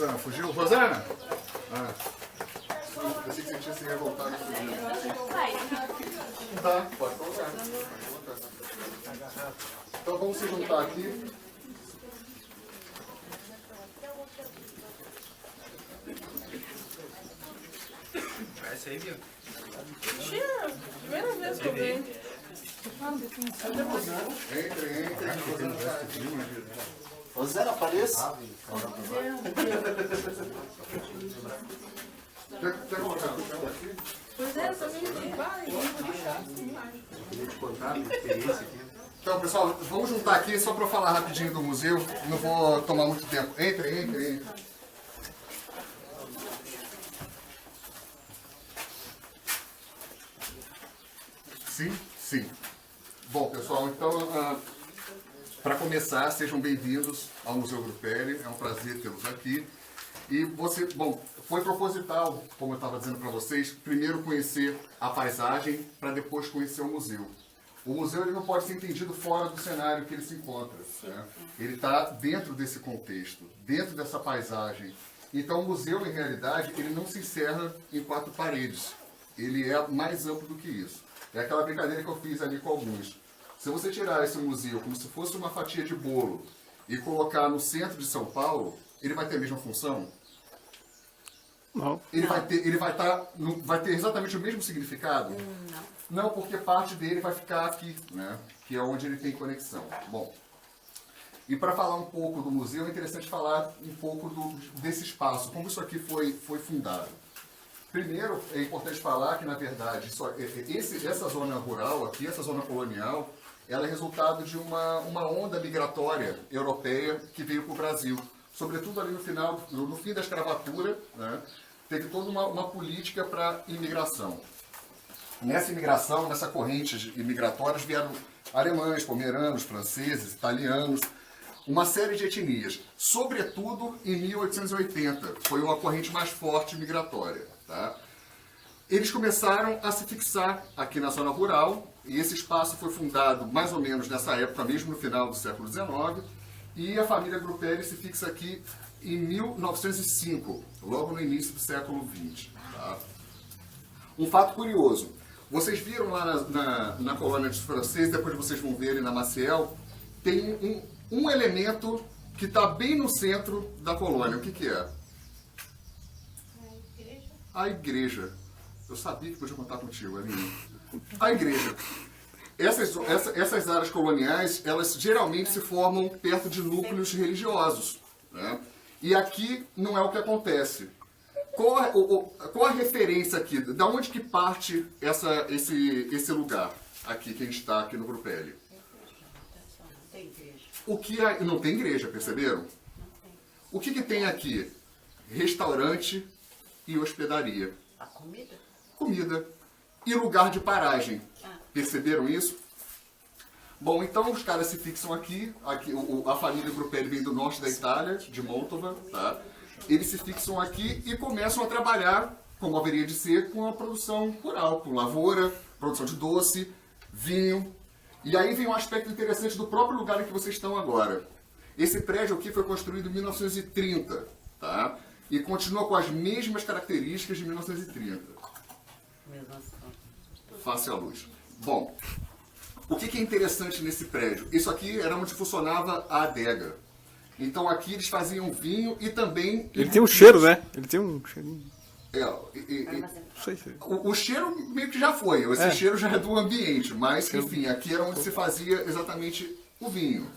Rosana fugiu? Rosana? Ah. Eu pensei que você tinha se revoltado e fugido. Tá, pode colocar. Então vamos se juntar aqui. Essa aí, viu? Mentira! Primeira vez que eu venho. Entre. Rosana, apareça. Quer colocar o chão aqui? Pois é, essa menina vai. Então, pessoal, vamos juntar aqui só para falar rapidinho do museu. Não vou tomar muito tempo. Entre. Sim. Bom, pessoal, então, para começar, sejam bem-vindos ao Museu Grupelli. É um prazer tê-los aqui. E foi proposital, como eu estava dizendo para vocês, primeiro conhecer a paisagem para depois conhecer o museu. O museu ele não pode ser entendido fora do cenário que ele se encontra. Né? Ele está dentro desse contexto, dentro dessa paisagem. Então o museu, em realidade, ele não se encerra em quatro paredes. Ele é mais amplo do que isso. É aquela brincadeira que eu fiz ali com alguns. Se você tirar esse museu como se fosse uma fatia de bolo e colocar no centro de São Paulo, ele vai ter a mesma função? Não. Ele vai ter exatamente o mesmo significado? Não, porque parte dele vai ficar aqui, né? Que é onde ele tem conexão. Bom, e para falar um pouco do museu, é interessante falar um pouco desse espaço, como isso aqui foi fundado. Primeiro, é importante falar que, na verdade, essa zona rural aqui, essa zona colonial, ela é resultado de uma onda migratória europeia que veio para o Brasil. Sobretudo ali no fim da escravatura, né, teve toda uma política para imigração. Nessa imigração, nessa corrente imigratórias, vieram alemães, pomeranos, franceses, italianos, uma série de etnias. Sobretudo em 1880, foi uma corrente mais forte migratória. Tá? Eles começaram a se fixar aqui na zona rural, e esse espaço foi fundado mais ou menos nessa época, mesmo no final do século XIX, e a família Grupelli se fixa aqui em 1905, logo no início do século XX. Tá? Um fato curioso, vocês viram lá na colônia dos franceses, depois vocês vão ver ali na Maciel, tem um elemento que está bem no centro da colônia. O que é? A igreja. Eu sabia que podia contar contigo, Aline. A igreja. Essas áreas coloniais, elas geralmente se formam perto de núcleos religiosos. Né? E aqui não é o que acontece. Qual a referência aqui? Da onde que parte esse lugar aqui, que a gente está aqui no Grupelli? Não tem igreja, perceberam? O que tem aqui? Restaurante e hospedaria. A comida? Comida. E lugar de paragem. Perceberam isso? Bom, então os caras se fixam aqui a família Grupelli vem do norte da Itália, de Mantova, tá? Eles se fixam aqui e começam a trabalhar, como haveria de ser, com a produção rural, com lavoura, produção de doce, vinho. E aí vem um aspecto interessante do próprio lugar em que vocês estão agora. Esse prédio aqui foi construído em 1930, tá? E continua com as mesmas características de 1930. Face à luz. Bom, o que é interessante nesse prédio? Isso aqui era onde funcionava a adega. Então aqui eles faziam vinho e também... Ele tem um cheiro, né? Ele tem um cheirinho. Não sei se... O cheiro meio que já foi. Esse cheiro já é do ambiente. Mas, enfim, aqui era onde se fazia exatamente o vinho.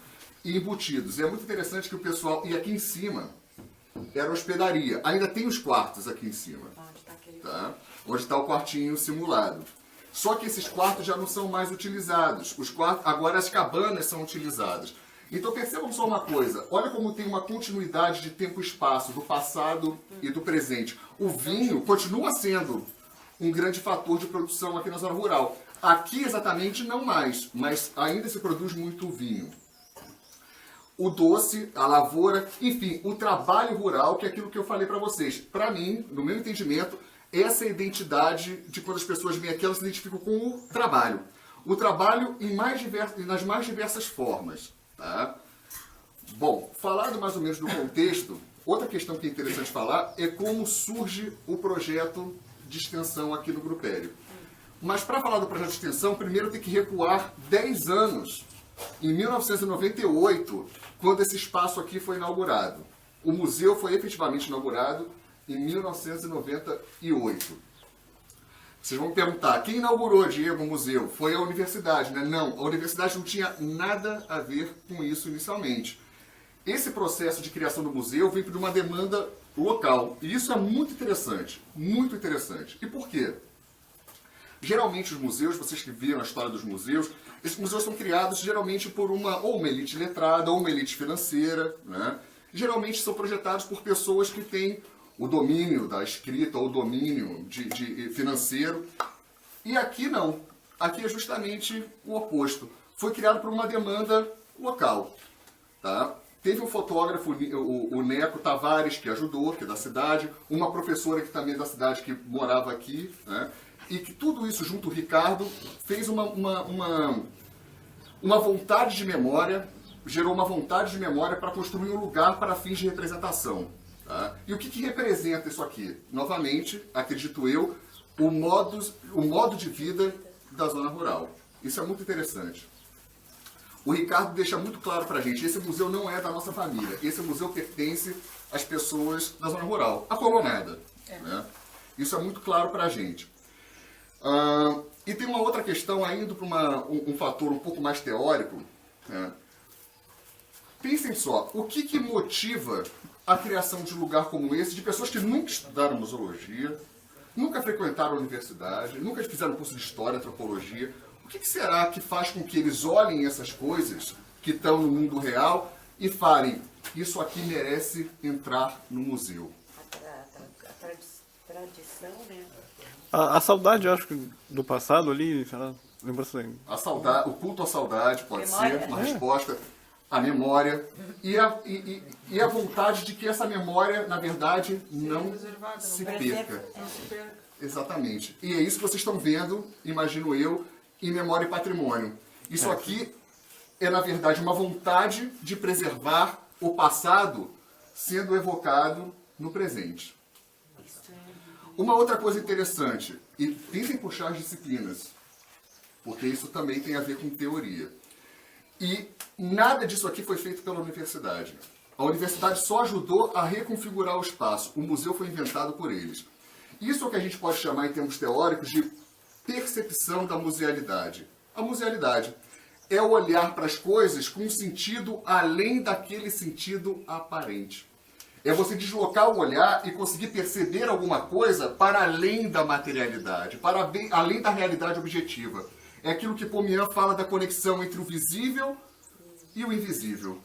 E embutidos. E é muito interessante que o pessoal... E aqui em cima era hospedaria. Ainda tem os quartos aqui em cima. Tá? Onde está o quartinho simulado. Só que esses quartos já não são mais utilizados. Agora as cabanas são utilizadas. Então percebam só uma coisa. Olha como tem uma continuidade de tempo e espaço, do passado e do presente. O vinho continua sendo um grande fator de produção aqui na zona rural. Aqui exatamente não mais, mas ainda se produz muito vinho. O doce, a lavoura, enfim, o trabalho rural, que é aquilo que eu falei para vocês. Para mim, no meu entendimento, essa é a identidade de quando as pessoas vêm aqui, elas se identificam com o trabalho. O trabalho nas mais diversas formas. Tá? Bom, falando mais ou menos do contexto, outra questão que é interessante falar é como surge o projeto de extensão aqui no Grupério. Mas para falar do projeto de extensão, primeiro tem que recuar 10 anos, em 1998, quando esse espaço aqui foi inaugurado. O museu foi efetivamente inaugurado em 1998. Vocês vão perguntar, quem inaugurou, Diego, o museu? Foi a universidade, né? Não, a universidade não tinha nada a ver com isso inicialmente. Esse processo de criação do museu veio de uma demanda local. E isso é muito interessante, muito interessante. E por quê? Geralmente os museus, vocês que viram a história dos museus, esses museus são criados geralmente por ou uma elite letrada ou uma elite financeira, né? Geralmente são projetados por pessoas que têm o domínio da escrita ou o domínio financeiro. E aqui não. Aqui é justamente o oposto. Foi criado por uma demanda local. Tá? Teve um fotógrafo, o Neco Tavares, que ajudou, que é da cidade, uma professora que também é da cidade, que morava aqui, né? E que tudo isso, junto ao Ricardo, fez uma vontade de memória, gerou uma vontade de memória para construir um lugar para fins de representação. Tá? E o que representa isso aqui? Novamente, acredito eu, o modo de vida da zona rural. Isso é muito interessante. O Ricardo deixa muito claro para a gente, esse museu não é da nossa família, esse museu pertence às pessoas da zona rural, a colonada. Né? Isso é muito claro para a gente. E tem uma outra questão, ainda para um fator um pouco mais teórico. Né? Pensem só, o que motiva a criação de um lugar como esse, de pessoas que nunca estudaram museologia, nunca frequentaram a universidade, nunca fizeram curso de história, antropologia. O que será que faz com que eles olhem essas coisas que estão no mundo real e falem, isso aqui merece entrar no museu? A tradição, né? A saudade, eu acho que, do passado ali, sei lá, lembrança aí. A saudade, o culto à saudade pode Memória. ser uma resposta, a memória e a vontade de que essa memória, na verdade, não preservada, se não perca. Não se perca. Exatamente. E é isso que vocês estão vendo, imagino eu, em Memória e Patrimônio. Isso aqui é, na verdade, uma vontade de preservar o passado sendo evocado no presente. Uma outra coisa interessante, e tentem puxar as disciplinas, porque isso também tem a ver com teoria. E nada disso aqui foi feito pela universidade. A universidade só ajudou a reconfigurar o espaço. O museu foi inventado por eles. Isso é o que a gente pode chamar, em termos teóricos, de percepção da musealidade. A musealidade é o olhar para as coisas com um sentido além daquele sentido aparente. É você deslocar o olhar e conseguir perceber alguma coisa para além da materialidade, para além da realidade objetiva. É aquilo que Pomian fala da conexão entre o visível e o invisível,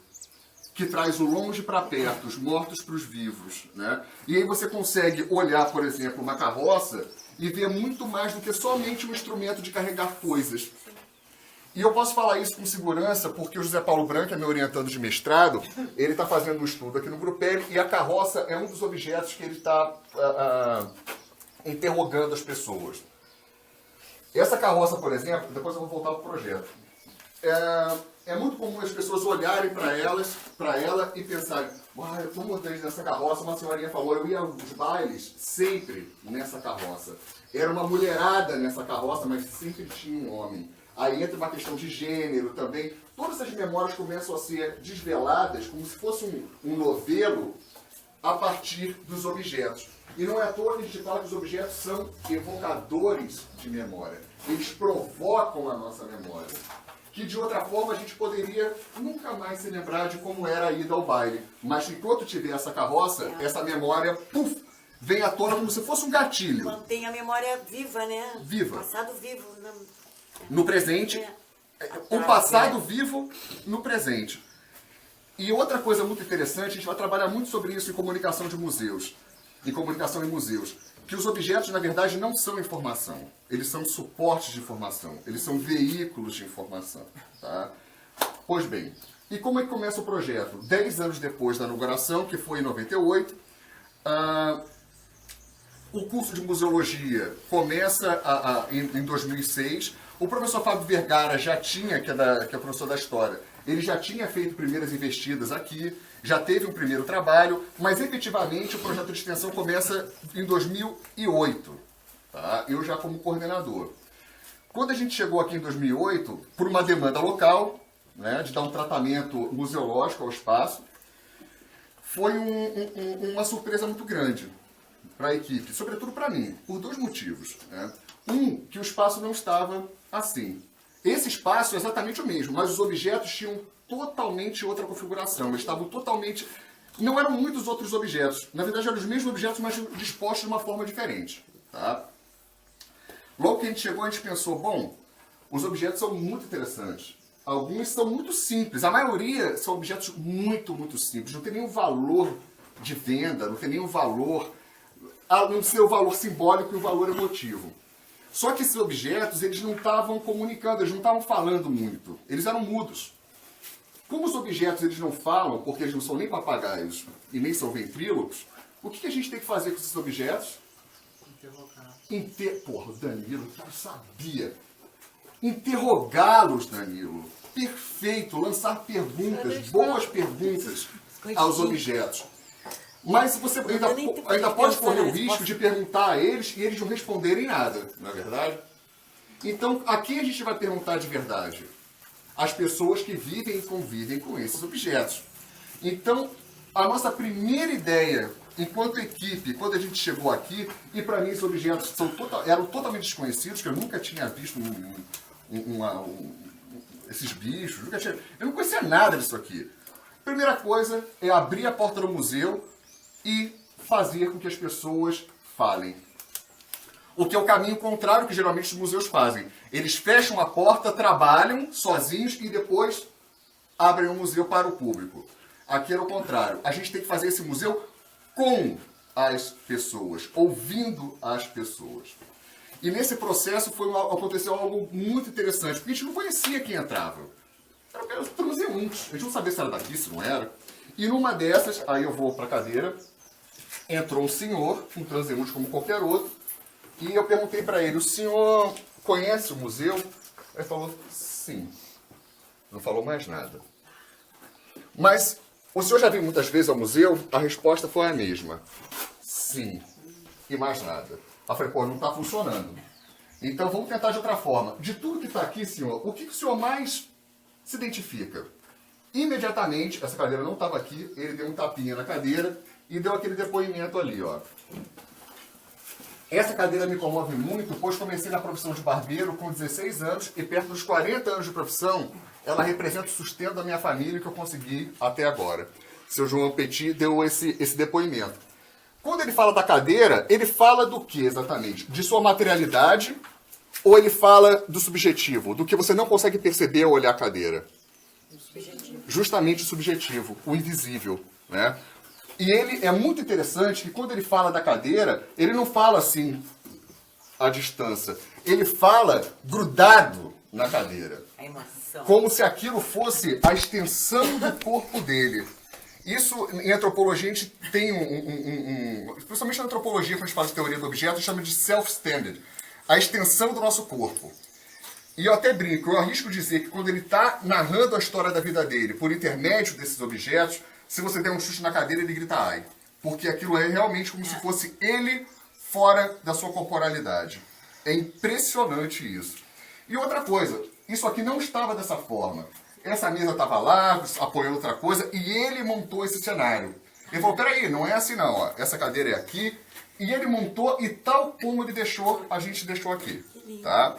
que traz o longe para perto, os mortos para os vivos. Né? E aí você consegue olhar, por exemplo, uma carroça e ver muito mais do que somente um instrumento de carregar coisas. E eu posso falar isso com segurança porque o José Paulo Branco é meu orientando de mestrado, ele está fazendo um estudo aqui no Grupério e a carroça é um dos objetos que ele está interrogando as pessoas. Essa carroça, por exemplo, depois eu vou voltar para o projeto, é muito comum as pessoas olharem para ela e pensarem, uai, eu estou montando nessa carroça, uma senhorinha falou, eu ia aos bailes sempre nessa carroça. Era uma mulherada nessa carroça, mas sempre tinha um homem. Aí entra uma questão de gênero também. Todas as memórias começam a ser desveladas como se fosse um novelo a partir dos objetos. E não é à toa que a gente fala que os objetos são evocadores de memória. Eles provocam a nossa memória. Que de outra forma a gente poderia nunca mais se lembrar de como era a ida ao baile. Mas enquanto tiver essa carroça, essa memória, puf, vem à tona como se fosse um gatilho. Mantém a memória viva, né? Viva. Passado vivo. No presente, o passado vivo no presente. E outra coisa muito interessante, a gente vai trabalhar muito sobre isso em comunicação de museus, em comunicação em museus, que os objetos, na verdade, não são informação. Eles são suportes de informação, eles são veículos de informação. Tá? Pois bem, e como é que começa o projeto? 10 anos depois da inauguração, que foi em 98, o curso de museologia começa em 2006. O professor Fábio Vergara já tinha, que é professor da história, ele já tinha feito primeiras investidas aqui, Já teve um primeiro trabalho, mas efetivamente o projeto de extensão começa em 2008, tá? Eu já como coordenador. Quando a gente chegou aqui em 2008, por uma demanda local, né, de dar um tratamento museológico ao espaço, foi uma surpresa muito grande para a equipe, sobretudo para mim, por dois motivos. Né? Um, que o espaço não estava assim. Esse espaço é exatamente o mesmo, mas os objetos tinham totalmente outra configuração. Eles estavam totalmente... Não eram muitos outros objetos. Na verdade, eram os mesmos objetos, mas dispostos de uma forma diferente. Tá? Logo que a gente chegou, a gente pensou, bom, os objetos são muito interessantes. Alguns são muito simples. A maioria são objetos muito, muito simples. Não tem nenhum valor de venda, não tem nenhum valor... A não ser o valor simbólico e o valor emotivo. Só que esses objetos, eles não estavam comunicando, eles não estavam falando muito. Eles eram mudos. Como os objetos eles não falam, porque eles não são nem papagaios e nem são ventrílocos, o que a gente tem que fazer com esses objetos? Interrogar. Porra, Danilo, eu sabia. Interrogá-los, Danilo. Perfeito, lançar perguntas, boas perguntas aos objetos. Mas você ainda pode correr o risco de perguntar a eles e eles não responderem nada, não é verdade? Então, a quem a gente vai perguntar de verdade? As pessoas que vivem e convivem com esses objetos. Então, a nossa primeira ideia, enquanto equipe, quando a gente chegou aqui, e para mim esses objetos eram totalmente desconhecidos, que eu nunca tinha visto esses bichos, eu não conhecia nada disso aqui. Primeira coisa é abrir a porta do museu e fazer com que as pessoas falem. O que é o caminho contrário que geralmente os museus fazem. Eles fecham a porta, trabalham sozinhos e depois abrem o museu para o público. Aqui era o contrário. A gente tem que fazer esse museu com as pessoas, ouvindo as pessoas. E nesse processo aconteceu algo muito interessante, porque a gente não conhecia quem entrava. Eram transeuntes. A gente não sabia se era daqui, se não era. E numa dessas, aí eu vou para a cadeira, entrou um senhor, um transeunte como qualquer outro, e eu perguntei para ele, o senhor conhece o museu? Ele falou, sim. Não falou mais nada. Mas, o senhor já veio muitas vezes ao museu? A resposta foi a mesma. Sim. E mais nada. Eu falei, pô, não está funcionando. Então vamos tentar de outra forma. De tudo que está aqui, senhor, o que o senhor mais se identifica? Imediatamente, essa cadeira não estava aqui, ele deu um tapinha na cadeira e deu aquele depoimento ali, ó. Essa cadeira me comove muito, pois comecei na profissão de barbeiro com 16 anos e perto dos 40 anos de profissão, ela representa o sustento da minha família que eu consegui até agora. Seu João Petit deu esse depoimento. Quando ele fala da cadeira, ele fala do que exatamente? De sua materialidade ou ele fala do subjetivo? Do que você não consegue perceber ao olhar a cadeira? Subjetivo. Justamente o subjetivo, o invisível, né? E ele é muito interessante que quando ele fala da cadeira, ele não fala assim, à distância. Ele fala grudado na cadeira. A emoção. Como se aquilo fosse a extensão do corpo dele. Isso, em antropologia, a gente tem principalmente na antropologia, quando a gente fala de teoria do objeto, chama de self-standard. A extensão do nosso corpo. E eu até brinco, eu arrisco dizer que quando ele está narrando a história da vida dele, por intermédio desses objetos, se você der um chute na cadeira, ele grita ai. Porque aquilo é realmente como se fosse ele fora da sua corporalidade. É impressionante isso. E outra coisa, isso aqui não estava dessa forma. Essa mesa estava lá, apoiando outra coisa, e ele montou esse cenário. Ele falou, peraí, não é assim não, ó. Essa cadeira é aqui. E ele montou, e tal como ele deixou, a gente deixou aqui. Tá?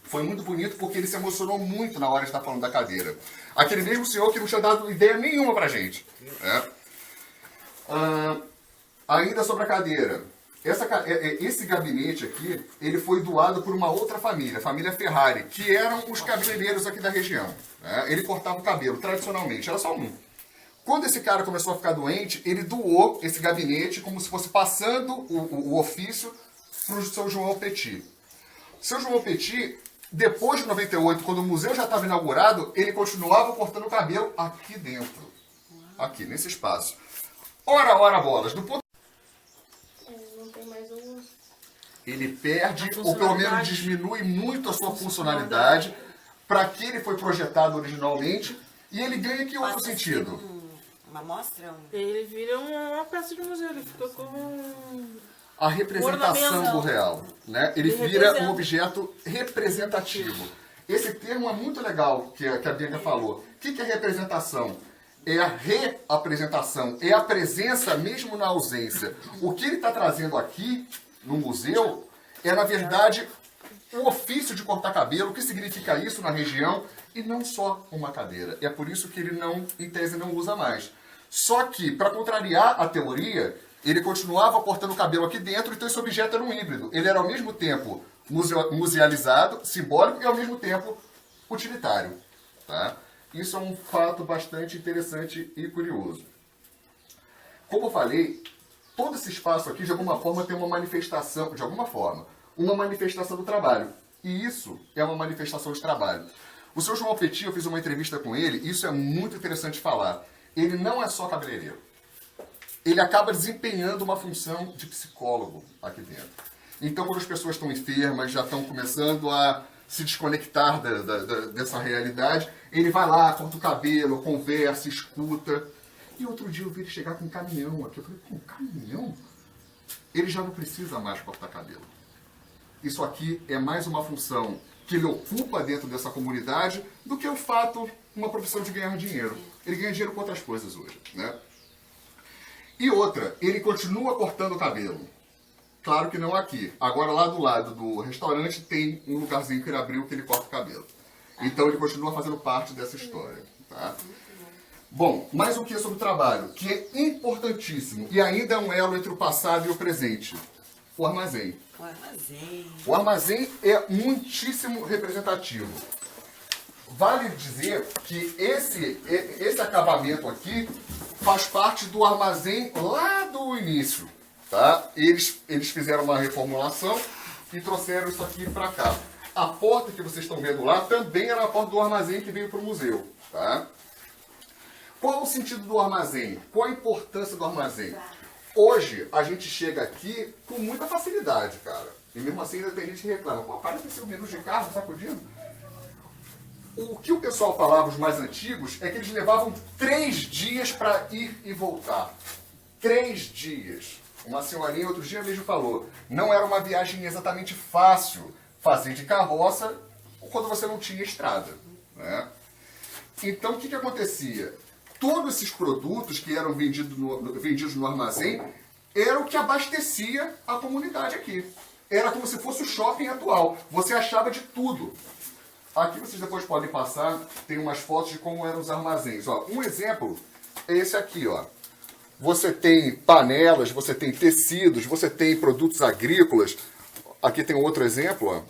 Foi muito bonito porque ele se emocionou muito na hora de estar falando da cadeira. Aquele mesmo senhor que não tinha dado ideia nenhuma pra gente. Né? Ainda sobre a cadeira. Esse gabinete aqui, ele foi doado por uma outra família, a família Ferrari, que eram os cabeleireiros aqui da região. Né? Ele cortava o cabelo, tradicionalmente, era só um. Quando esse cara começou a ficar doente, ele doou esse gabinete como se fosse passando o ofício para o seu João Petit. O seu João Petit, depois de 98, quando o museu já estava inaugurado, ele continuava cortando o cabelo aqui dentro. Aqui, nesse espaço. Ora, bolas. Do ponto... Não tem mais um... Ele perde, ou pelo menos diminui muito a sua funcionalidade para que ele foi projetado originalmente, e ele ganha que outro sentido? Uma mostra? Ele vira uma peça de museu, ele fica como... A representação Ornamento. do real, né? Ele Ele vira representa. um objeto representativo. Esse termo é muito legal que a Bianca falou. O que é representação? É a reapresentação, é a presença mesmo na ausência. O que ele está trazendo aqui no museu é, na verdade, o ofício de cortar cabelo, o que significa isso na região, e não só uma cadeira. É por isso que ele não, em tese, não usa mais. Só que, para contrariar a teoria, ele continuava cortando o cabelo aqui dentro, então esse objeto era um híbrido. Ele era ao mesmo tempo musealizado, simbólico e ao mesmo tempo utilitário. Tá? Isso é um fato bastante interessante e curioso. Como eu falei, todo esse espaço aqui, de alguma forma, tem uma manifestação, uma manifestação do trabalho. E isso é uma manifestação de trabalho. O Sr. João Petit, eu fiz uma entrevista com ele, e isso é muito interessante falar. Ele não é só cabeleireiro. Ele acaba desempenhando uma função de psicólogo aqui dentro. Então, quando as pessoas estão enfermas, já estão começando a se desconectar dessa realidade, ele vai lá, corta o cabelo, conversa, escuta. E outro dia eu vi ele chegar com um caminhão aqui. Eu falei, com um caminhão? Ele já não precisa mais cortar cabelo. Isso aqui é mais uma função que ele ocupa dentro dessa comunidade do que o fato, uma profissão de ganhar dinheiro. Ele ganha dinheiro com outras coisas hoje, né? E outra, ele continua cortando o cabelo. Claro que não aqui. Agora lá do lado do restaurante tem um lugarzinho que ele abriu que ele corta o cabelo. Então ele continua fazendo parte dessa história. Tá? Bom, mais um que sobre o trabalho, que é importantíssimo e ainda é um elo entre o passado e o presente. O armazém. O armazém. O armazém é muitíssimo representativo. Vale dizer que esse acabamento aqui faz parte do armazém lá do início. Tá? Eles fizeram uma reformulação e trouxeram isso aqui para cá. A porta que vocês estão vendo lá também era a porta do armazém que veio para o museu. Tá? Qual o sentido do armazém? Qual a importância do armazém? Hoje a gente chega aqui com muita facilidade, cara. E mesmo assim ainda tem gente que reclama. Pô, parece ser um menu de carro sacudindo. O que o pessoal falava, os mais antigos, é que eles levavam 3 dias para ir e voltar. 3 dias. Uma senhorinha outro dia mesmo falou, não era uma viagem exatamente fácil fazer de carroça quando você não tinha estrada. Né? Então o que acontecia? Todos esses produtos que eram vendidos no armazém eram o que abastecia a comunidade aqui. Era como se fosse o shopping atual. Você achava de tudo. Aqui vocês depois podem passar, tem umas fotos de como eram os armazéns. Ó, um exemplo é esse aqui, ó. Você tem panelas, você tem tecidos, você tem produtos agrícolas. Aqui tem outro exemplo, ó.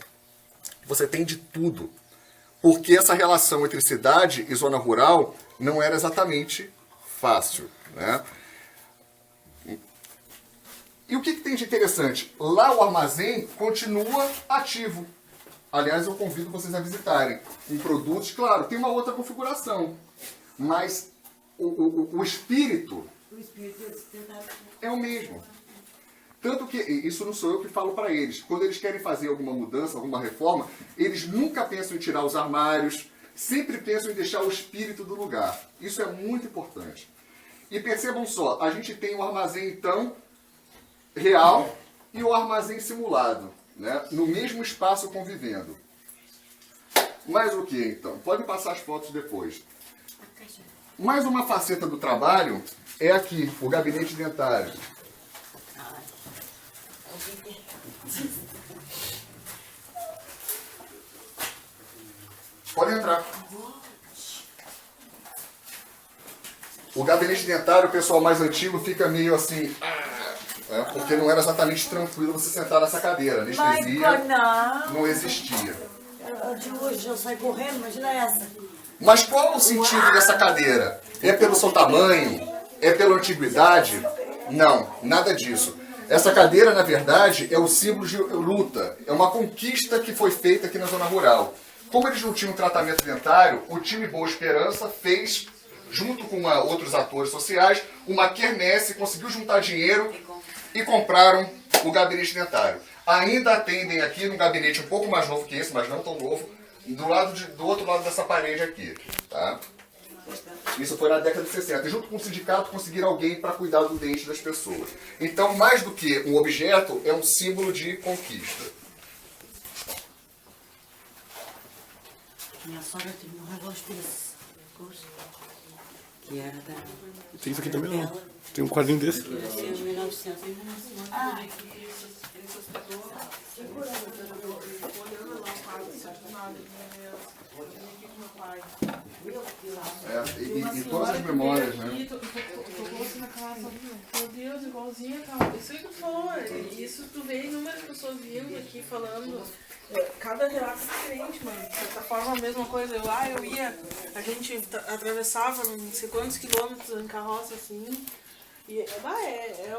Você tem de tudo. Porque essa relação entre cidade e zona rural não era exatamente fácil, né? E o que tem de interessante? Lá o armazém continua ativo. Aliás, eu convido vocês a visitarem. Em produtos, claro, tem uma outra configuração. Mas o espírito é o mesmo. Tanto que, isso não sou eu que falo para eles, quando eles querem fazer alguma mudança, alguma reforma, eles nunca pensam em tirar os armários, sempre pensam em deixar o espírito do lugar. Isso é muito importante. E percebam só, a gente tem o armazém, então, real e o armazém simulado, né? No mesmo espaço convivendo. Mais o que, então? Podem passar as fotos depois. Mais uma faceta do trabalho é aqui, o gabinete dentário. Pode entrar. O gabinete dentário, o pessoal mais antigo fica meio assim, porque não era exatamente tranquilo você sentar nessa cadeira. Anestesia não existia. De hoje eu saio correndo, imagina essa. Mas qual o sentido dessa cadeira? É pelo seu tamanho? É pela antiguidade? Não, nada disso. Essa cadeira, na verdade, é o símbolo de luta. É uma conquista que foi feita aqui na zona rural. Como eles não tinham tratamento dentário, o time Boa Esperança fez, junto com outros atores sociais, uma quermesse, conseguiu juntar dinheiro e compraram o gabinete dentário. Ainda atendem aqui num gabinete um pouco mais novo que esse, mas não tão novo, do outro lado dessa parede aqui. Tá? Isso foi na década de 60. E junto com o sindicato conseguiram alguém para cuidar do dente das pessoas. Então, mais do que um objeto, é um símbolo de conquista. Minha sogra teve um relógio desse. Que era da... Tem isso aqui também, ó. Tem um quadrinho desse. Que era assim, em 1900. Ah, E todas as memórias, né? Meu Deus, igualzinho aquela. Isso aí que tu falou, isso tu vê inúmeras pessoas vindo aqui falando. Cada relato é diferente, mano. De certa forma, a mesma coisa. Eu ia, a gente atravessava não sei quantos quilômetros em carroça assim. E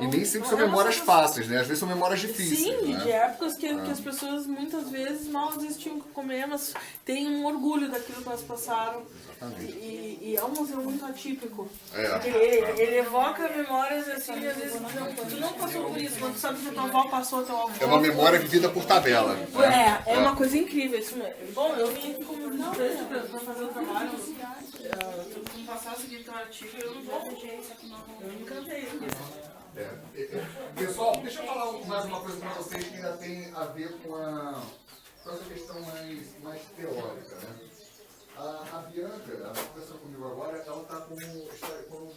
Nem sempre são memórias fáceis, né? Às vezes são memórias difíceis. Sim, né? de épocas que as pessoas muitas vezes mal às vezes tinham que comer, mas têm um orgulho daquilo que elas passaram. E é um museu muito atípico. Ele evoca memórias assim, às vezes tu não passou por isso, mas tu sabe que a tua avó passou, teu avô. É uma memória vivida por tabela. É uma coisa incrível isso mesmo. Bom, eu vim aqui como visitante pra fazer o trabalho. Se tu passasse aqui teu artigo, eu não vou. Eu me encantei. Pessoal, deixa eu falar mais uma coisa para vocês que ainda tem a ver com essa questão mais teórica, né? A Bianca, ela está conversando comigo agora, ela está como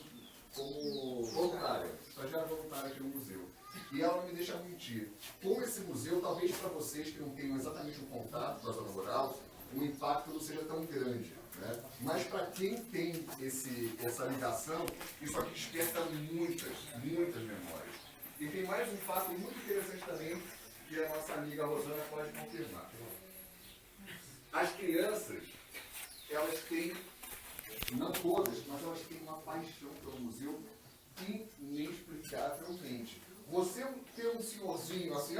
voluntária, estagiária voluntária aqui no museu. E ela não me deixa mentir. Com esse museu, talvez para vocês que não tenham exatamente um contato com a zona rural, o impacto não seja tão grande. Né? Mas para quem tem essa ligação, isso aqui desperta muitas memórias. E tem mais um fato muito interessante também, que a nossa amiga Rosana pode confirmar. As crianças, elas têm, não todas, mas elas têm uma paixão pelo museu inexplicavelmente. Você ter um senhorzinho assim,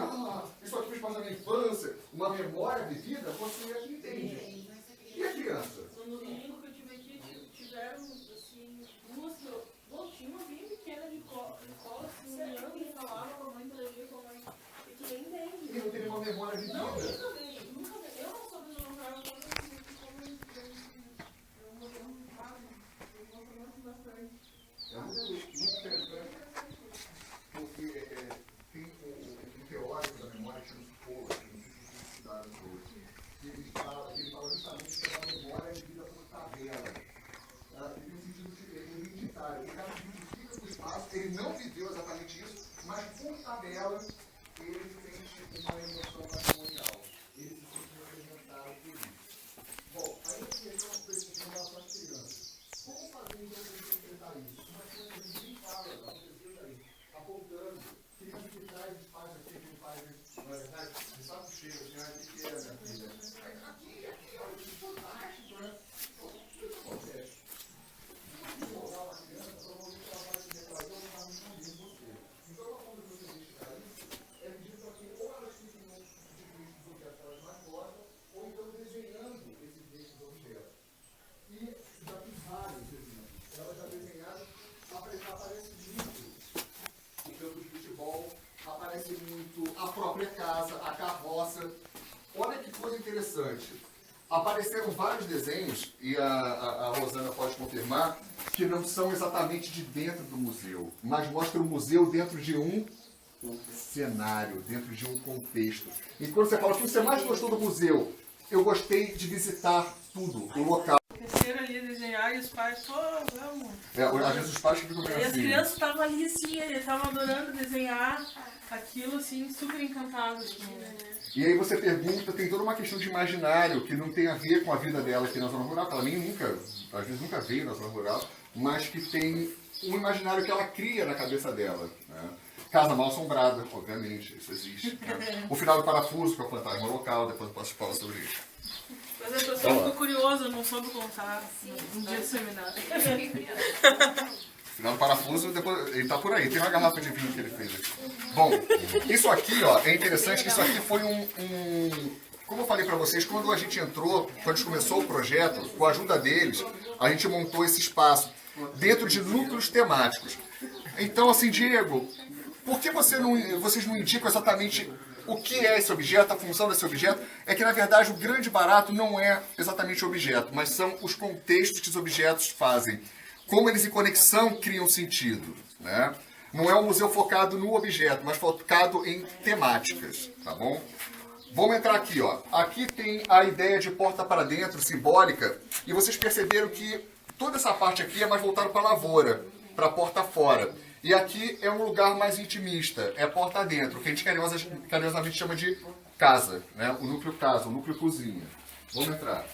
isso aqui fez parte da minha infância, uma memória vivida, você entende. E a criança? No domingo que eu estive aqui, tiveram assim, duas. Bom, tinha uma bem pequena de cola, assim, olhando e falava com a mãe, telegia com a mãe. E tu nem entende. E não tem nenhuma memória vivida. Não, nunca veio. Eu não sou desloncada, eu bastante. É muito interessante, porque tem um teórico da memória que chama Foucault, que não sei se vocês estudaram hoje, que ele fala justamente que a memória é vivida por tabela. Ele tem um sentido identitário. O cara identifica o espaço, ele não viveu exatamente isso, mas por tabela ele sente uma emoção patrimonial. Ele se sente representado por isso. Bom, aí eu queria com relação às crianças. Como fazer então para interpretar isso? Uma criança que ninguém fala, aconteceu daí, apontando, criança que traz os pais aqui, que o pai, na verdade, de saco cheio, assim, o que é, minha filha? Aqui, olha que fantástico, né? O que acontece? Se você jogar uma criança, provavelmente ela vai se decorar, ou vai responder você. Então, a forma de você identificar isso é pedindo para que ou elas fiquem no tipo de objetos que elas mais gostam, ou então desenhando esses objetos. E já fiz vários exemplos. Ela já desenhada, aparece muito o campo de futebol, aparece muito a própria casa, a carroça. Olha que coisa interessante. Apareceram vários desenhos, e a Rosana pode confirmar, que não são exatamente de dentro do museu, mas mostram o museu dentro de um cenário, dentro de um contexto. E quando você fala o que você mais gostou do museu, eu gostei de visitar tudo, o local. Cresceram ali a desenhar e os pais, vamos. Às vezes os pais ficam meio E as assim. crianças estavam ali assim, eles estavam adorando desenhar aquilo assim, super encantados. Assim, né? E aí você pergunta, tem toda uma questão de imaginário que não tem a ver com a vida dela aqui na zona rural, que ela nem nunca, às vezes nunca veio na zona rural, mas que tem um imaginário que ela cria na cabeça dela. Né? Casa mal assombrada, obviamente, isso existe. Né? O final do parafuso, que é o fantasma local, depois eu posso falar sobre isso. Mas a pessoa ficou curiosa, eu não soube contar um dia de seminário. Final do parafuso, depois, ele tá por aí, tem uma garrafa de vinho que ele fez aqui. Bom, isso aqui, ó, é interessante que isso aqui foi como eu falei para vocês, quando a gente entrou, quando a gente começou o projeto, com a ajuda deles, a gente montou esse espaço dentro de núcleos temáticos. Então, assim, Diego, por que vocês não indicam exatamente O que é esse objeto? A função desse objeto é que, na verdade, o grande barato não é exatamente o objeto, mas são os contextos que os objetos fazem. Como eles em conexão criam sentido, né? Não é um museu focado no objeto, mas focado em temáticas, tá bom? Vamos entrar aqui, ó. Aqui tem a ideia de porta para dentro, simbólica, e vocês perceberam que toda essa parte aqui é mais voltada para a lavoura, para a porta fora. E aqui é um lugar mais intimista, é porta dentro, que a gente carinhosamente chama de casa, né? O núcleo casa, o núcleo cozinha. Vamos entrar.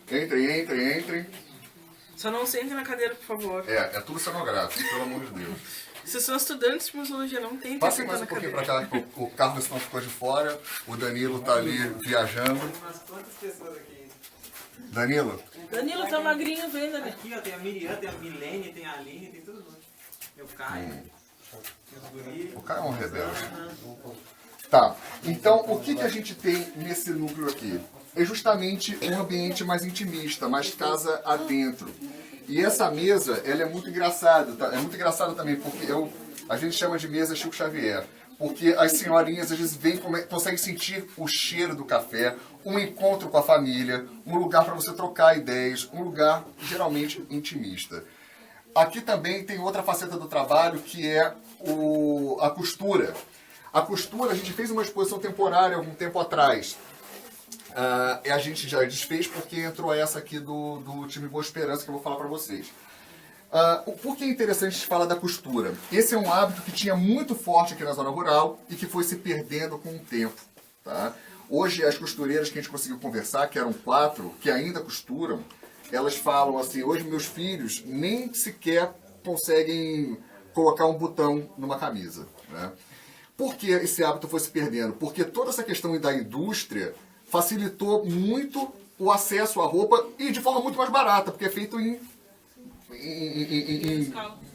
Entrem. Só não sente na cadeira, por favor. É tudo cenográfico, pelo amor de Deus. Vocês são estudantes de museologia, não tem que Passem sentar mais um na pouquinho cadeira. pra cá, que o Carlos não ficou de fora, o Danilo tá ali viajando. Umas quantas pessoas aqui? Danilo, Danilo tá magrinho, vem, Danilo. Aqui, ó, tem a Miriam, tem a Milene, tem a Aline, tem todo mundo. Tem o Caio, tem os guri. o cara é um rebelde. Tá, então o que a gente tem nesse núcleo aqui? É justamente um ambiente mais intimista, mais casa adentro. E essa mesa, ela é muito engraçada, tá? É muito engraçada também, porque a gente chama de mesa Chico Xavier. Porque as senhorinhas, às vezes, conseguem sentir o cheiro do café, um encontro com a família, um lugar para você trocar ideias, um lugar geralmente intimista. Aqui também tem outra faceta do trabalho, que é a costura. A costura, a gente fez uma exposição temporária algum tempo atrás. A gente já desfez porque entrou essa aqui do time Boa Esperança, que eu vou falar para vocês. Por que é interessante a gente falar da costura? Esse é um hábito que tinha muito forte aqui na zona rural e que foi se perdendo com o tempo. Tá? Hoje, as costureiras que a gente conseguiu conversar, que eram 4, que ainda costuram, elas falam assim, hoje meus filhos nem sequer conseguem colocar um botão numa camisa. Né? Por que esse hábito foi se perdendo? Porque toda essa questão da indústria facilitou muito o acesso à roupa e de forma muito mais barata, porque é feito em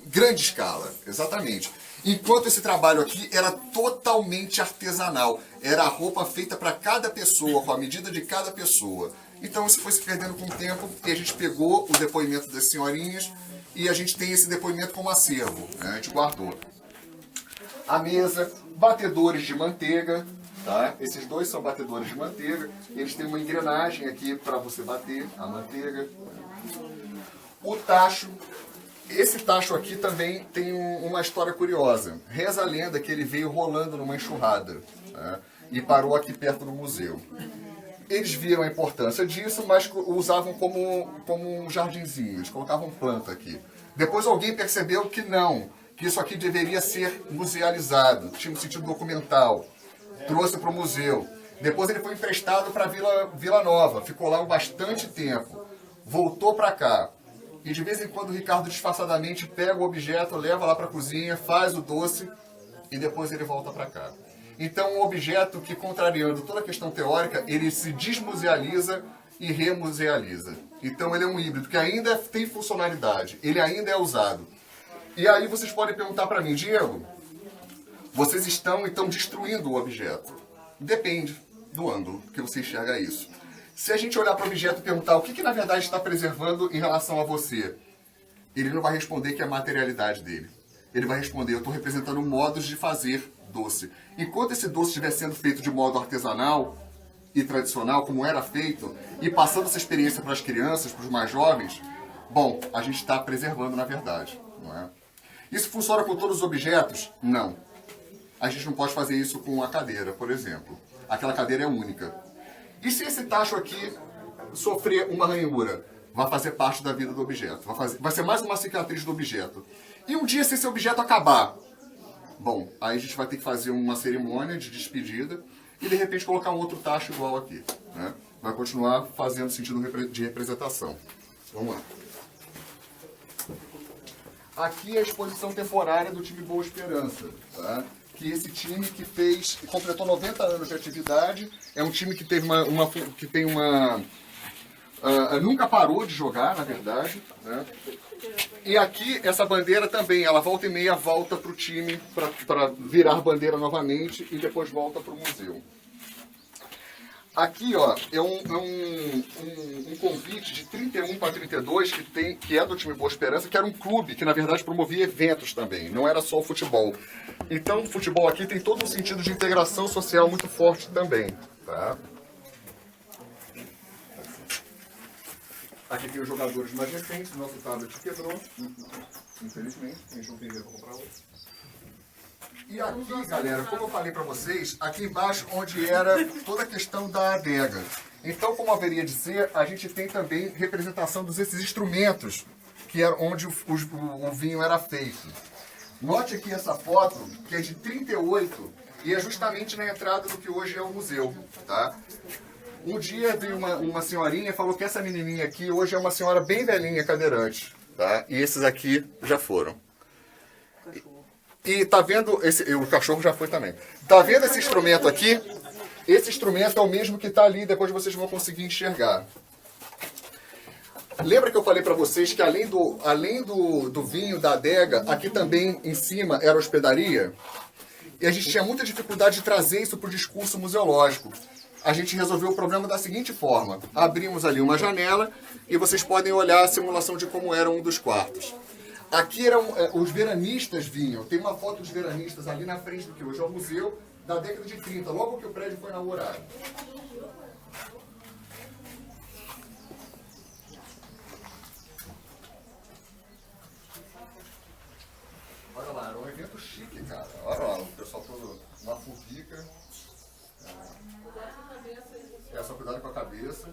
grande escala, exatamente. Enquanto esse trabalho aqui era totalmente artesanal, era a roupa feita para cada pessoa, com a medida de cada pessoa. Então isso foi se perdendo com o tempo e a gente pegou o depoimento das senhorinhas e a gente tem esse depoimento como acervo, né? A gente guardou. A mesa, batedores de manteiga, tá? Esses dois são batedores de manteiga, eles têm uma engrenagem aqui para você bater a manteiga. O tacho, esse tacho aqui também tem uma história curiosa. Reza a lenda que ele veio rolando numa enxurrada, tá? E parou aqui perto do museu. Eles viram a importância disso, mas usavam como um jardinzinho, eles colocavam planta aqui. Depois alguém percebeu que não, que isso aqui deveria ser musealizado, tinha um sentido documental, trouxe para o museu. Depois ele foi emprestado para Vila Nova, ficou lá bastante tempo, voltou para cá. E de vez em quando o Ricardo disfarçadamente pega o objeto, leva lá para a cozinha, faz o doce e depois ele volta para cá. Então um objeto que, contrariando toda a questão teórica, ele se desmusealiza e remusealiza. Então ele é um híbrido que ainda tem funcionalidade, ele ainda é usado. E aí vocês podem perguntar para mim, Diego, vocês estão então destruindo o objeto? Depende do ângulo que você enxerga isso. Se a gente olhar para o objeto e perguntar o que na verdade está preservando em relação a você, ele não vai responder que é a materialidade dele. Ele vai responder, eu estou representando modos de fazer doce. Enquanto esse doce estiver sendo feito de modo artesanal e tradicional, como era feito, e passando essa experiência para as crianças, para os mais jovens, bom, a gente está preservando na verdade. Não é? Isso funciona com todos os objetos? Não. A gente não pode fazer isso com a cadeira, por exemplo. Aquela cadeira é única. E se esse tacho aqui sofrer uma ranhura? Vai fazer parte da vida do objeto. Vai ser mais uma cicatriz do objeto. E um dia, se esse objeto acabar, bom, aí a gente vai ter que fazer uma cerimônia de despedida e de repente colocar um outro tacho igual aqui. Né? Vai continuar fazendo sentido de representação. Vamos lá. Aqui é a exposição temporária do time Boa Esperança. Tá? Que esse time que completou 90 anos de atividade, é um time que teve nunca parou de jogar, na verdade, né? E aqui, essa bandeira também, ela volta e meia volta para o time, para virar bandeira novamente, e depois volta para o museu. aqui, ó, é um convite de 31 para 32 que é do time Boa Esperança, que era um clube que, na verdade, promovia eventos também, não era só o futebol. Então, o futebol aqui tem todo um sentido de integração social muito forte também, tá? Aqui tem os jogadores mais recentes, nosso tablet quebrou, infelizmente, a gente não tem dinheiro para comprar outro. E aqui, galera, como eu falei para vocês, aqui embaixo onde era toda a questão da adega. Então, como haveria de ser, a gente tem também representação desses instrumentos, que era onde o vinho era feito. Note aqui essa foto, que é de 38, e é justamente na entrada do que hoje é o museu, tá? Um dia veio uma senhorinha e falou que essa menininha aqui hoje é uma senhora bem velhinha, cadeirante, tá? E esses aqui já foram. E tá vendo, o cachorro já foi também. Tá vendo esse instrumento aqui? Esse instrumento é o mesmo que tá ali, depois vocês vão conseguir enxergar. Lembra que eu falei para vocês que além do vinho, da adega, aqui também em cima era a hospedaria? E a gente tinha muita dificuldade de trazer isso para o discurso museológico. A gente resolveu o problema da seguinte forma. Abrimos ali uma janela e vocês podem olhar a simulação de como era um dos quartos. Aqui os veranistas vinham. Tem uma foto dos veranistas ali na frente do que hoje é o museu, da década de 30, logo que o prédio foi inaugurado. Olha lá, era um evento chique, cara. Olha lá, o pessoal todo na fufica. É só cuidado com a cabeça.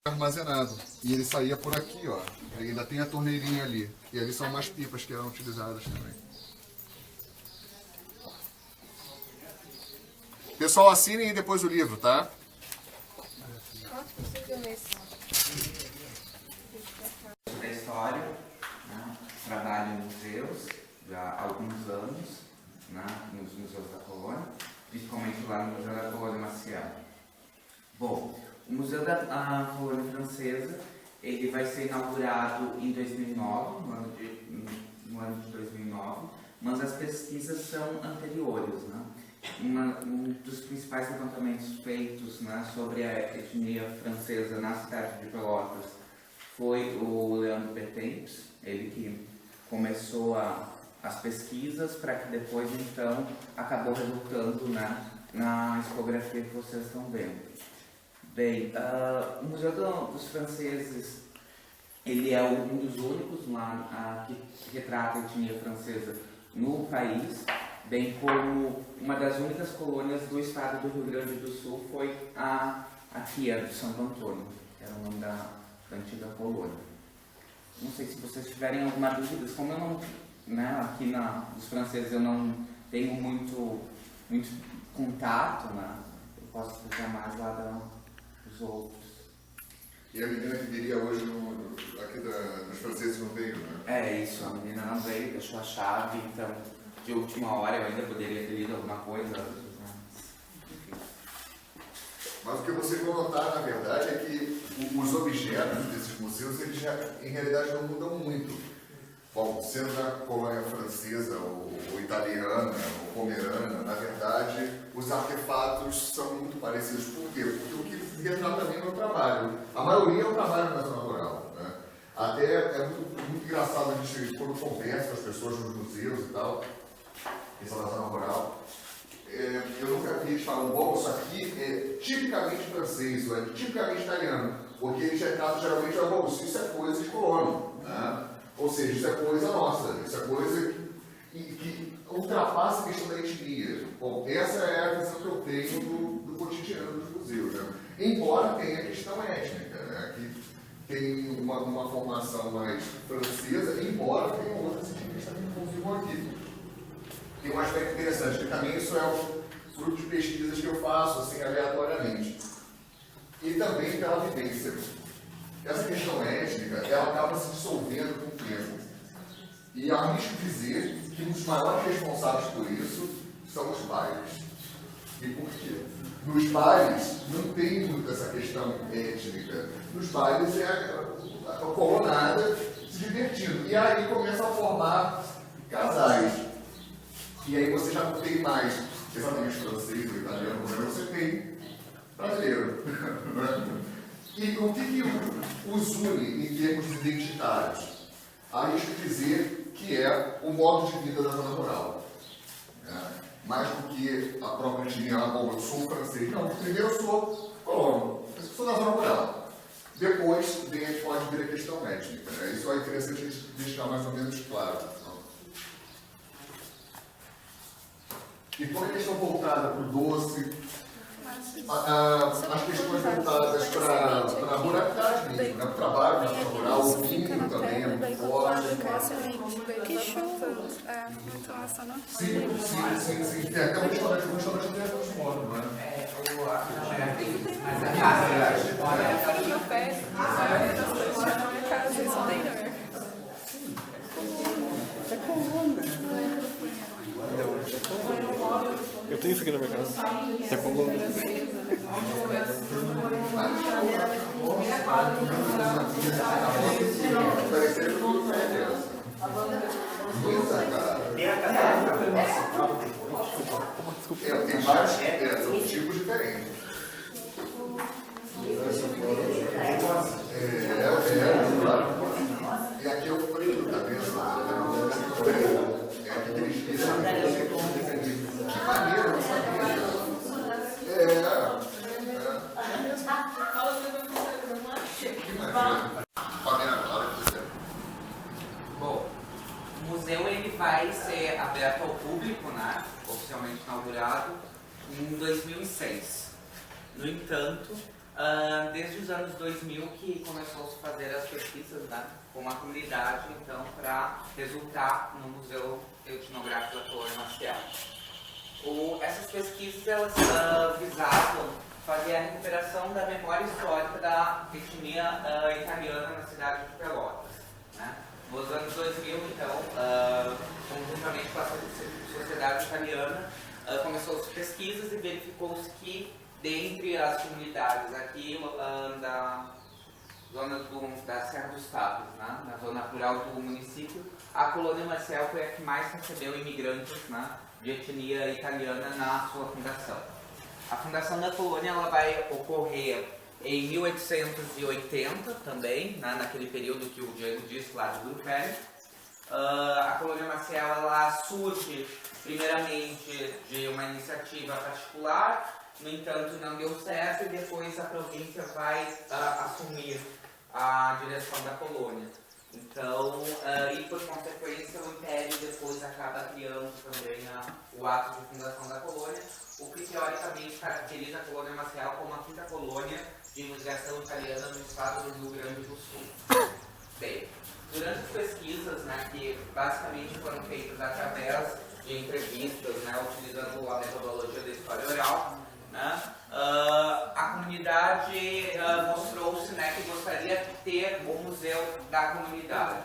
Armazenado. E ele saía por aqui, ó. Ele ainda tem a torneirinha ali. E ali são umas pipas que eram utilizadas também. Pessoal, assinem depois o livro, tá? Da história, né? Trabalho em museus já há alguns anos, né? Nos museus da colônia, principalmente lá no Museu da Colônia Maciel. Bom, o Museu da Colônia Francesa ele vai ser inaugurado em 2009, no ano de 2009, mas as pesquisas são anteriores, né? Um dos principais levantamentos feitos, né, sobre a etnia francesa na cidade de Pelotas foi o Leandro Pertence, ele que começou as pesquisas para que depois então acabou resultando na discografia que vocês estão vendo. Bem, o Museu dos Franceses ele é um dos únicos lá que retrata a etnia francesa no país, bem como uma das únicas colônias do estado do Rio Grande do Sul foi a Tia de Santo Antônio, que era o nome da antiga colônia. Não sei se vocês tiverem alguma dúvida, como eu não, né, aqui dos franceses eu não tenho muito contato, né, eu posso explicar mais lá dos outros. E a menina que viria hoje aqui dos franceses não veio, né? É isso, a menina não veio, deixou a chave, então de última hora eu ainda poderia ter lido alguma coisa. Mas o que vocês vão notar, na verdade, é que os objetos desses museus, eles já, em realidade, não mudam muito. Bom, sendo da colônia francesa, ou italiana, ou pomerana, na verdade, os artefatos são muito parecidos. Por quê? Porque o que retrata também é o trabalho. A maioria é o trabalho na zona rural, né? Até é muito engraçado a gente, quando conversa com as pessoas nos museus e tal, que são da zona rural, eu nunca vi eles falando, bom, isso aqui é tipicamente francês, ou é tipicamente italiano, porque eles retratam geralmente, bom, isso é coisa de colono, né? Ou seja, isso é coisa nossa, isso é coisa que ultrapassa a questão da etnia. Bom, essa é a visão que eu tenho do cotidiano dos museus, né? Embora tenha a questão étnica, né? Que tem uma formação mais francesa, embora tenha outras etnias também que convivam aqui. Tem um aspecto interessante, que também isso é um fruto de pesquisas que eu faço, assim, aleatoriamente. E também pela vivência. Essa questão étnica, ela acaba se dissolvendo com o tempo. E arrisco dizer que um dos maiores responsáveis por isso são os bailes. E por quê? Nos bailes não tem muito essa questão étnica. Nos bailes é a colonada se divertindo. E aí começa a formar casais. E aí você já não tem mais exatamente francês ou italiano, você tem brasileiro. E o que os une em termos identitários? Arrisco dizer que é o modo de vida da zona rural. Mais do que a própria etnia, bom, eu sou francês. Não, primeiro eu sou colono, eu sou da zona rural. Depois pode vir a questão étnica. Isso é interessante a gente deixar mais ou menos claro. E toda a questão voltada para o doce, as questões voltadas para a ruralidade mesmo, para o trabalho na zona rural, o vinho também é muito forte. Que show! É, muito massa, né? Sim. Tem até um restaurante até dos modos, não é? Mas a casa, No meu pé, na minha casa, isso tem, né? Eu tenho isso aqui na minha casa. Tá com o Tem vários tipos diferentes. E aqui é o freio da cabeça. É aquele espírito. Que maneiro, não sabia. Bom, o museu ele vai ser aberto ao público, né, oficialmente inaugurado, em 2006. No entanto, desde os anos 2000 que começou a se fazer as pesquisas, né, com a comunidade, então, para resultar no Museu Etnográfico da Colônia Maciel. Essas pesquisas elas visavam fazer a recuperação da memória histórica da etnia italiana na cidade de Pelotas. Né? Nos anos 2000, então, conjuntamente com a sociedade italiana, começou-se pesquisas e verificou-se que, dentre as comunidades aqui da zona da Serra dos Tapes, né? Na zona rural do município, a Colônia Maciel foi a que mais recebeu imigrantes, né, de etnia italiana na sua fundação. A fundação da colônia ela vai ocorrer em 1880 também, né, naquele período que o Diego disse lá do Grupo Velho. A Colônia Maciel ela surge primeiramente de uma iniciativa particular, no entanto não deu certo e depois a província vai assumir a direção da colônia. Então, e por consequência o Império depois acaba criando também o ato de fundação da colônia, o que teoricamente caracteriza a Colônia Maciel como a quinta colônia de imigração italiana no estado do Rio Grande do Sul. Bem, durante as pesquisas, né, que basicamente foram feitas através de entrevistas, né, utilizando a metodologia da história oral, né, a comunidade mostrou-se, né, que gostaria de ter o museu da comunidade.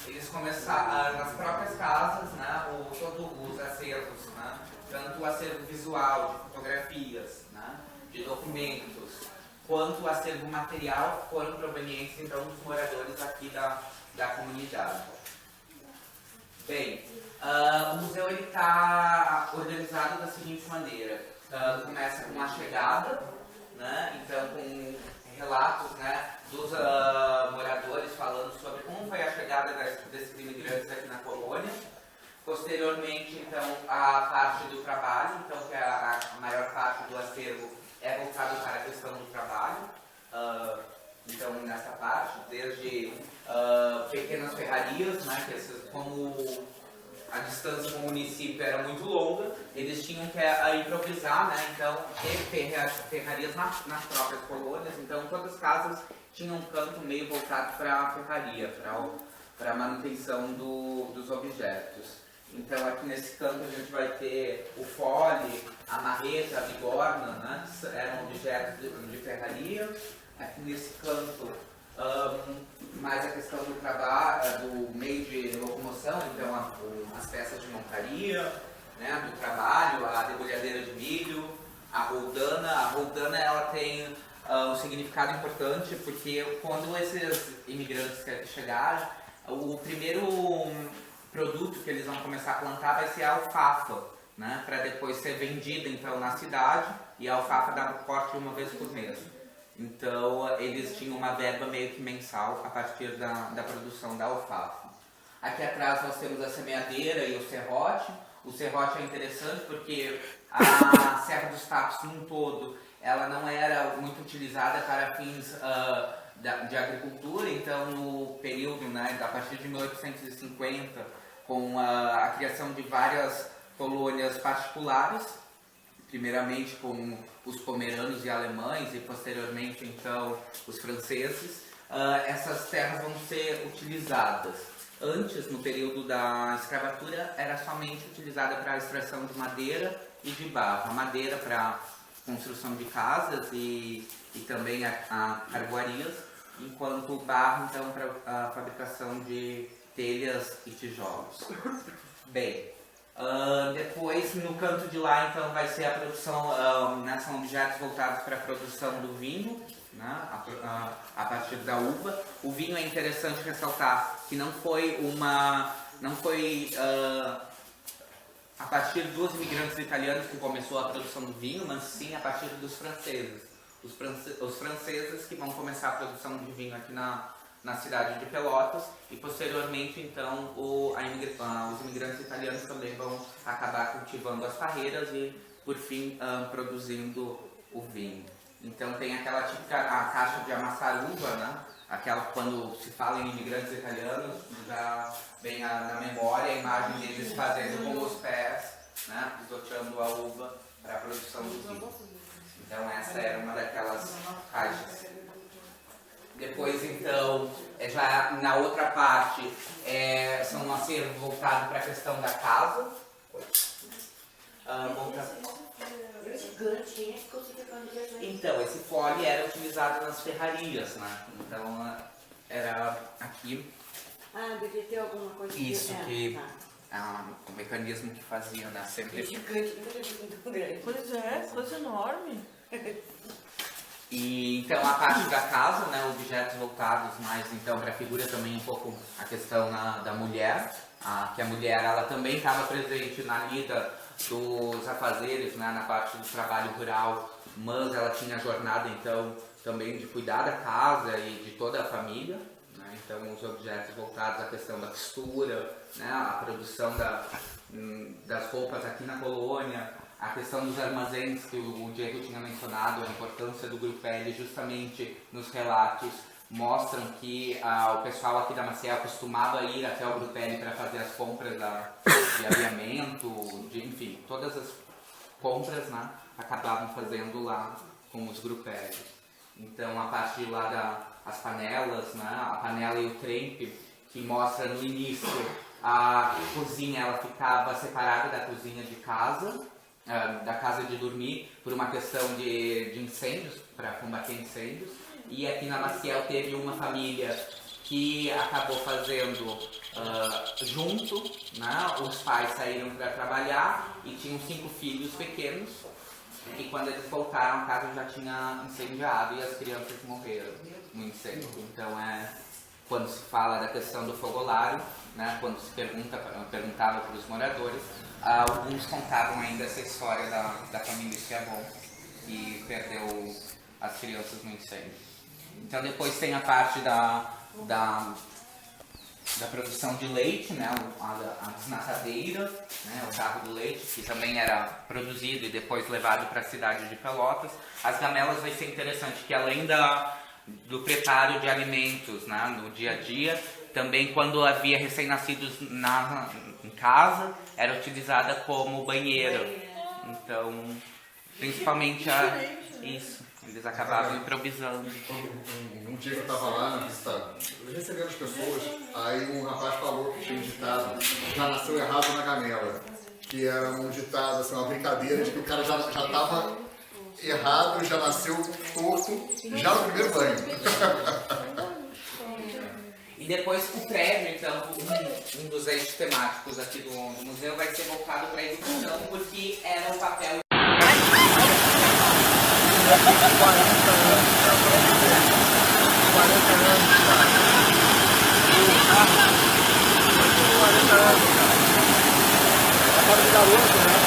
Eles começaram nas próprias casas, né, todos os acervos, né, tanto o acervo visual, de fotografias, né, de documentos, quanto o acervo material foram provenientes então dos moradores aqui da comunidade. Bem, o museu está organizado da seguinte maneira. Começa com a chegada, né, então com relatos, né, dos moradores falando sobre como foi a chegada desses imigrantes aqui na colônia. Posteriormente, então, a parte do trabalho, então que a maior parte do acervo é voltado para a questão do trabalho. Então, nessa parte, desde pequenas ferrarias, né, que como a distância com o município era muito longa, eles tinham que improvisar, né, então, ter ferrarias nas próprias colônias. Então, todas as casas tinham um canto meio voltado para a ferraria, para a manutenção dos objetos. Então, aqui nesse canto a gente vai ter o fole, a marreta, a bigorna, né, que eram objetos de ferraria. Aqui nesse canto, mais a questão do trabalho, do meio de locomoção, então as peças de montaria, né, do trabalho, a debulhadeira de milho, a roldana. A roldana ela tem um significado importante porque quando esses imigrantes chegaram, o primeiro produto que eles vão começar a plantar vai ser a alfafa, né? Para depois ser vendida então na cidade, e a alfafa dá corte uma vez por mês. Então eles tinham uma verba meio que mensal a partir da produção da alfafa. Aqui atrás nós temos a semeadeira e o serrote. O serrote é interessante porque a Serra dos Tapos num todo, ela não era muito utilizada para fins de agricultura, então no período, né, a partir de 1850, com a criação de várias colônias particulares, primeiramente com os pomeranos e alemães e posteriormente então os franceses, essas terras vão ser utilizadas. Antes, no período da escravatura, era somente utilizada para a extração de madeira e de barro. A madeira para construção de casas e também a carvoarias, enquanto o barro, então, para a fabricação de telhas e tijolos. Bem, depois, no canto de lá, então, vai ser a produção, né, são objetos voltados para a produção do vinho, né, a partir da uva. O vinho é interessante ressaltar que não foi a partir dos imigrantes italianos que começou a produção do vinho, mas sim a partir dos franceses. Os franceses que vão começar a produção de vinho aqui na cidade de Pelotas, e posteriormente então os imigrantes italianos também vão acabar cultivando as parreiras e por fim produzindo o vinho. Então tem aquela típica a caixa de amassar uva, né? Aquela quando se fala em imigrantes italianos, já vem na memória a imagem deles fazendo com os pés, né? Pisoteando a uva para a produção do vinho. Então essa era uma daquelas caixas. Depois então, já na outra parte, são um acervo voltado para a questão da casa. Então, esse fole era utilizado nas ferrarias, né? Então, era aqui. Devia ter alguma coisa. Isso que o mecanismo que fazia, né? Sempre. Pois é, coisa enorme. E então a parte da casa, né? Objetos voltados mais então para a figura também um pouco a questão da mulher, que a mulher ela também estava presente na lida dos afazeres, né, na parte do trabalho rural, mas ela tinha a jornada então também de cuidar da casa e de toda a família, né, então os objetos voltados à questão da costura, né, a produção das roupas aqui na colônia, a questão dos armazéns que o Diego tinha mencionado, a importância do Grupo L justamente nos relatos mostram que o pessoal aqui da Maciel costumava ir até o Grupo L para fazer as compras de aviamento, enfim, todas as compras, né, acabavam fazendo lá com os Grupo L. Então a parte de lá das panelas, né, a panela e o trempe, que mostra no início a cozinha, ela ficava separada da cozinha de casa, da casa de dormir, por uma questão de incêndios, para combater incêndios. E aqui na Maciel teve uma família que acabou fazendo junto, né? Os pais saíram para trabalhar e tinham 5 filhos pequenos, e quando eles voltaram a casa já tinha incendiado e as crianças morreram no incêndio. Então quando se fala da questão do fogolário, né? Quando se perguntava para os moradores, alguns contavam ainda essa história da família Schiavon, que perdeu as crianças no incêndio. Então depois tem a parte da produção de leite, né, a desnatadeira, né, o carro do leite, que também era produzido e depois levado para a cidade de Pelotas. As gamelas vai ser interessante que além do preparo de alimentos, né, no dia a dia, também quando havia recém-nascidos em casa, era utilizada como banheiro. Então, principalmente isso. Eles acabavam improvisando. Um dia que eu estava lá na visita, recebendo as pessoas, aí um rapaz falou que tinha um ditado, já nasceu errado na gamela. Que era um ditado, assim, uma brincadeira de que o cara já estava errado, já nasceu torto, já no primeiro banho. E depois o prédio, então, um dos eixos temáticos aqui do museu vai ser voltado para a educação, porque era o papel. 40 anos, cara. Acaba de garoto, né?